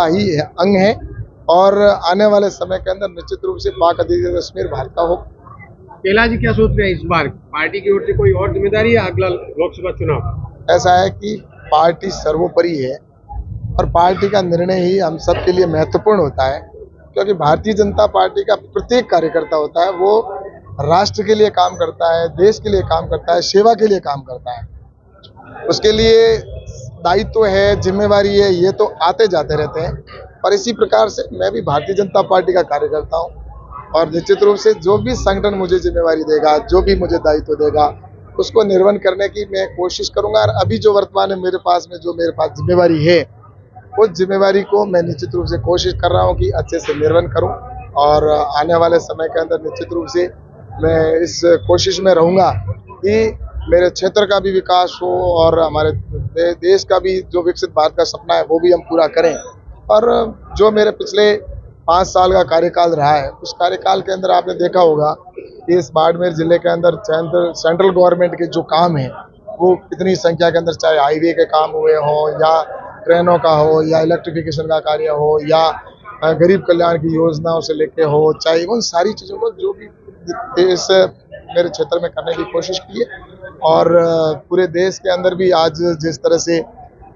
ही अंग है और आने वाले समय के अंदर निश्चित रूप से पाक अधिकृत कश्मीर भारत का हो। कैलाश जी क्या सोच रहे हैं इस बार पार्टी की ओर से कोई और जिम्मेदारी है अगला लोकसभा चुनाव? ऐसा है कि पार्टी सर्वोपरि है और पार्टी का निर्णय ही हम सब के लिए महत्वपूर्ण होता है, क्योंकि भारतीय जनता पार्टी का प्रत्येक कार्यकर्ता होता है वो राष्ट्र के लिए काम करता है, देश के लिए काम करता है, सेवा के लिए काम करता है। उसके लिए दायित्व है, जिम्मेवारी है, ये तो आते जाते रहते हैं। पर इसी प्रकार से मैं भी भारतीय जनता पार्टी का कार्यकर्ता हूँ और निश्चित रूप से जो भी संगठन मुझे जिम्मेवारी देगा, जो भी मुझे दायित्व देगा, उसको निर्वहन करने की मैं कोशिश करूंगा। और अभी जो वर्तमान में मेरे पास जिम्मेवारी है, उस जिम्मेवारी को मैं निश्चित रूप से कोशिश कर रहा हूँ कि अच्छे से निर्वहन करूँ और आने वाले समय के अंदर निश्चित रूप से मैं इस कोशिश में रहूँगा कि मेरे क्षेत्र का भी विकास हो और हमारे देश का भी जो विकसित भारत का सपना है वो भी हम पूरा करें। और जो मेरे पिछले 5 साल का कार्यकाल रहा है, उस कार्यकाल के अंदर आपने देखा होगा कि इस बाड़मेर जिले के अंदर सेंट्रल गवर्नमेंट के जो काम है वो कितनी संख्या के अंदर, चाहे हाईवे के काम हुए हों या ट्रेनों का हो या इलेक्ट्रिफिकेशन का कार्य हो या गरीब कल्याण की योजनाओं से लेके हो, चाहे उन सारी चीज़ों को जो भी देश मेरे क्षेत्र में करने की कोशिश की है। और पूरे देश के अंदर भी आज जिस तरह से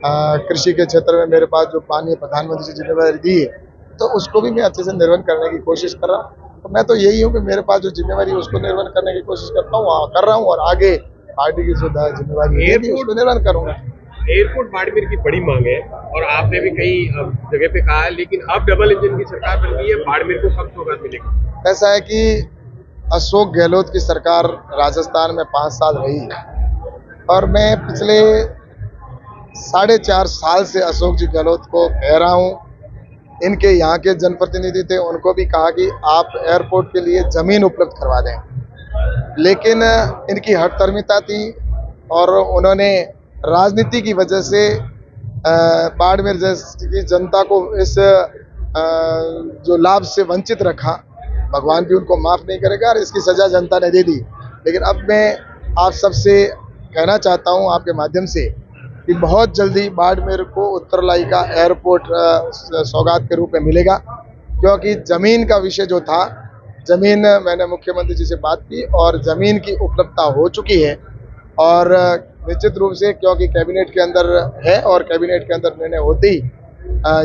कृषि के क्षेत्र में मेरे पास जो माननीय प्रधानमंत्री से जिम्मेदारी दी है, तो उसको भी मैं अच्छे से निर्वहन करने की कोशिश कर रहा हूँ। तो मैं तो यही हूँ कि मेरे पास जो जिम्मेवारी है उसको निर्वहन करने की कोशिश कर रहा हूँ और आगे पार्टी की जो जिम्मेवारी है उसको निर्वहन करूँगा। एयरपोर्ट बाड़मेर की बड़ी मांग है और आपने भी कई जगह पे कहा है, लेकिन अब डबल इंजन की सरकार बन गई है, बाड़मेर को कब सौगात मिलेगी? ऐसा है कि अशोक गहलोत की सरकार राजस्थान में 5 साल रही और मैं पिछले 4.5 साल से अशोक जी गहलोत को कह रहा हूँ, इनके यहाँ के जनप्रतिनिधि थे उनको भी कहा कि आप एयरपोर्ट के लिए जमीन उपलब्ध करवा दें, लेकिन इनकी हठधर्मिता थी और उन्होंने राजनीति की वजह से बाड़मेर जैसी की जनता को इस जो लाभ से वंचित रखा। भगवान भी उनको माफ नहीं करेगा और इसकी सजा जनता ने दे दी। लेकिन अब मैं आप सबसे कहना चाहता हूं आपके माध्यम से कि बहुत जल्दी बाड़मेर को उत्तरलाई का एयरपोर्ट सौगात के रूप में मिलेगा, क्योंकि जमीन का विषय जो था, जमीन मैंने मुख्यमंत्री जी से बात की और जमीन की उपलब्धता हो चुकी है और निश्चित रूप से क्योंकि कैबिनेट के अंदर है और कैबिनेट के अंदर निर्णय होते ही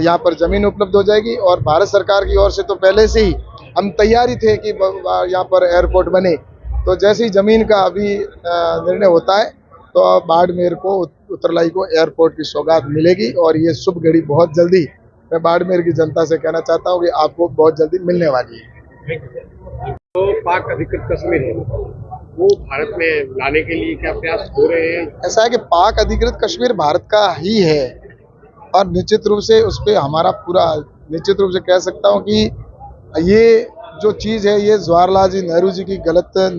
यहाँ पर जमीन उपलब्ध हो जाएगी। और भारत सरकार की ओर से तो पहले से ही हम तैयारी थे कि यहाँ पर एयरपोर्ट बने, तो जैसे ही जमीन का अभी निर्णय होता है तो बाड़मेर को उत्तरलाई को एयरपोर्ट की सौगात मिलेगी और ये शुभ घड़ी बहुत जल्दी मैं बाड़मेर की जनता से कहना चाहता हूँ कि आपको बहुत जल्दी मिलने वाली है। तो पाक अधिकृत कश्मीर है वो भारत में लाने के लिए क्या प्रयास हो रहे हैं? ऐसा है कि पाक अधिकृत कश्मीर भारत का ही है और निश्चित रूप से उस पर हमारा पूरा, निश्चित रूप से कह सकता हूँ कि ये जो चीज़ है ये जवाहरलाल जी नेहरू जी की गलत